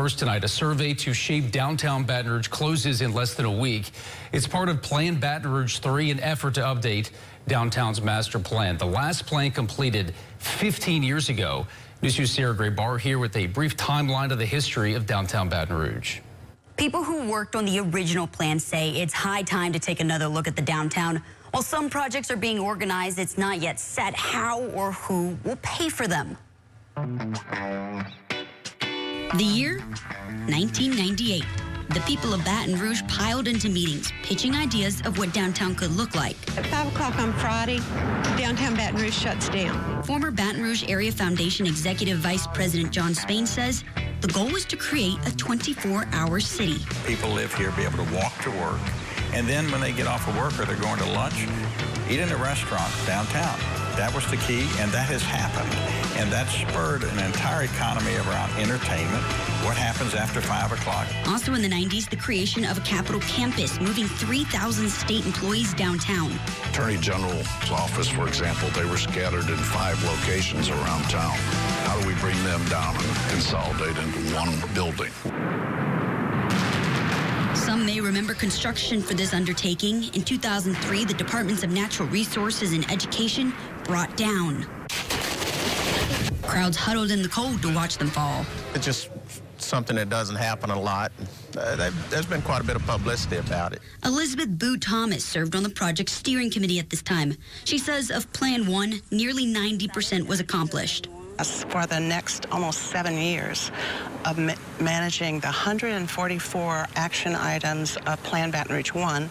First tonight, a survey to shape downtown Baton Rouge closes in less than a week. It's part of Plan Baton Rouge 3, an effort to update downtown's master plan. The last plan completed 15 years ago. News 2's Sarah Gray-Barr here with a brief timeline of the history of downtown Baton Rouge. People who worked on the original plan say it's high time to take another look at the downtown. While some projects are being organized, it's not yet set how or who will pay for them. The year, 1998. The people of Baton Rouge piled into meetings, pitching ideas of what downtown could look like. At 5 o'clock on Friday, downtown Baton Rouge shuts down. Former Baton Rouge Area Foundation Executive Vice President John Spain says the goal was to create a 24-hour city. People live here, be able to walk to work, and then when they get off of work or they're going to lunch, eat in a restaurant downtown. That was the key, and that has happened. And that spurred an entire economy around entertainment, what happens after 5 o'clock. Also in the 90s, the creation of a Capitol campus, moving 3,000 state employees downtown. Attorney General's office, for example, they were scattered in 5 locations around town. How do we bring them down and consolidate into one building? Some may remember construction for this undertaking. In 2003, the Departments of Natural Resources and Education brought down. Crowds huddled in the cold to watch them fall. It's just something that doesn't happen a lot. There's been quite a bit of publicity about it. Elizabeth Boo Thomas served on the project steering committee at this time. She says of Plan 1, nearly 90% was accomplished. For the next almost 7 years of managing the 144 action items of Plan Baton Rouge 1,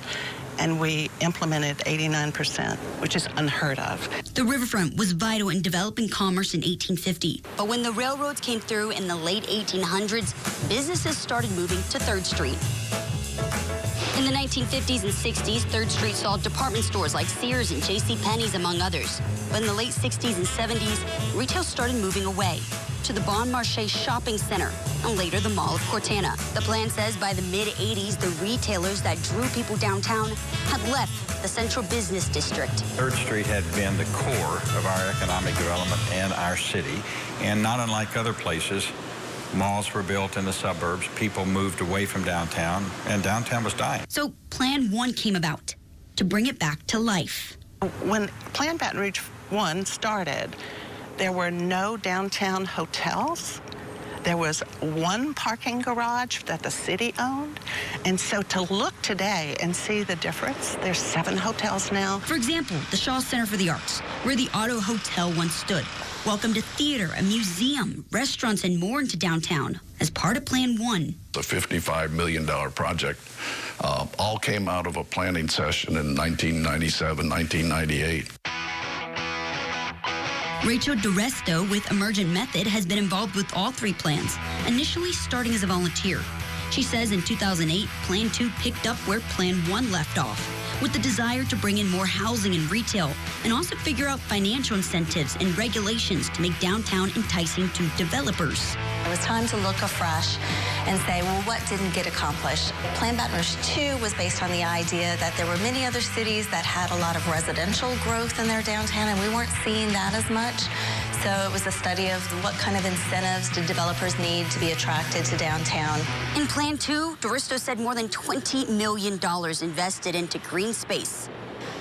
and we implemented 89%, which is unheard of. The riverfront was vital in developing commerce in 1850. But when the railroads came through in the late 1800s, businesses started moving to 3rd Street. In the 1950s and 60s, 3rd Street saw department stores like Sears and JCPenney's, among others. But in the late 60s and 70s, retail started moving away to the Bon Marché shopping center and later the Mall of Cortana. The plan says by the mid-80s, the retailers that drew people downtown had left the central business district. 3rd Street had been the core of our economic development and our city, and not unlike other places, malls were built in the suburbs, people moved away from downtown, and downtown was dying. So Plan 1 came about to bring it back to life. When Plan Baton Rouge 1 started, there were no downtown hotels. There was 1 parking garage that the city owned. And so to look today and see the difference, there's 7 hotels now. For example, the Shaw Center for the Arts, where the Auto Hotel once stood, welcomed a theater, a museum, restaurants, and more into downtown as part of Plan 1. The $55 million project all came out of a planning session in 1997, 1998. Rachel DeResto with Emergent Method has been involved with all 3 plans, initially starting as a volunteer. She says in 2008, Plan 2 picked up where Plan 1 left off, with the desire to bring in more housing and retail, and also figure out financial incentives and regulations to make downtown enticing to developers. It was time to look afresh and say, well, what didn't get accomplished? Plan Baton Rouge 2 was based on the idea that there were many other cities that had a lot of residential growth in their downtown, and we weren't seeing that as much. So it was a study of what kind of incentives do developers need to be attracted to downtown. In Plan 2, DeRisto said more than $20 million invested into green space,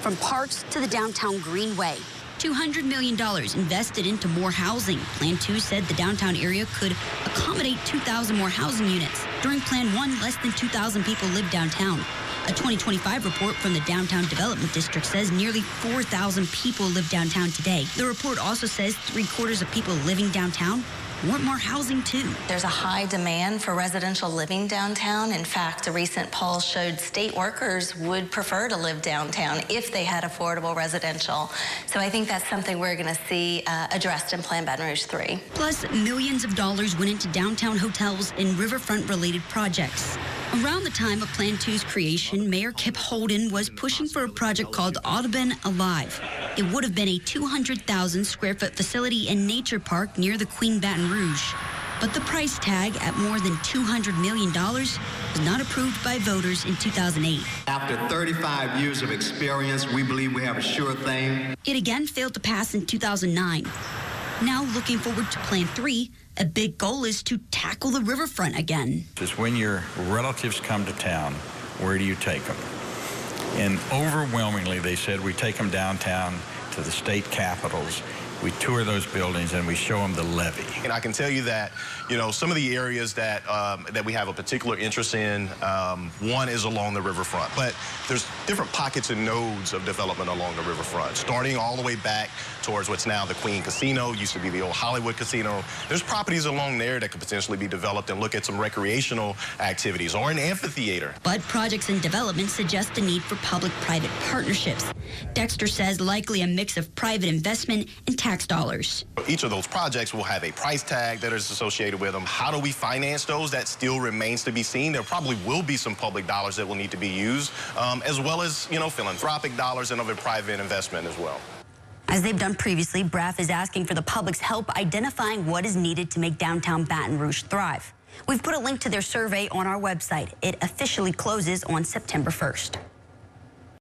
from parks to the downtown Greenway. $200 million invested into more housing. Plan 2 said the downtown area could accommodate 2,000 more housing units. During Plan 1, less than 2,000 people lived downtown. A 2025 report from the Downtown Development District says nearly 4,000 people live downtown today. The report also says 3/4 of people living downtown want more housing too. There's a high demand for residential living downtown. In fact, a recent poll showed state workers would prefer to live downtown if they had affordable residential. So I think that's something we're going to see addressed in Plan Baton Rouge 3. Plus, millions of dollars went into downtown hotels and riverfront-related projects. Around the time of Plan 2's creation, Mayor Kip Holden was pushing for a project called Audubon Alive. It would have been a 200,000 square foot facility and nature park near the Queen Baton Rouge. But the price tag at more than $200 million was not approved by voters in 2008. After 35 years of experience, we believe we have a sure thing. It again failed to pass in 2009. Now looking forward to Plan 3, A big goal is to tackle the riverfront again. Just when your relatives come to town, where do you take them? And overwhelmingly, they said we take them downtown to the state capitals. We tour those buildings and we show them the levee. And I can tell you that, some of the areas that that we have a particular interest in, one is along the riverfront. But there's different pockets and nodes of development along the riverfront, starting all the way back towards what's now the Queen Casino, used to be the old Hollywood Casino. There's properties along there that could potentially be developed and look at some recreational activities or an amphitheater. But projects in development suggest the need for public-private partnerships. Dexter says likely a mix of private investment and tax dollars. Each of those projects will have a price tag that is associated with them. How do we finance those? That still remains to be seen. There probably will be some public dollars that will need to be used, as well as, philanthropic dollars and of a private investment as well. As they've done previously, BRAF is asking for the public's help identifying what is needed to make downtown Baton Rouge thrive. We've put a link to their survey on our website. It officially closes on September 1st.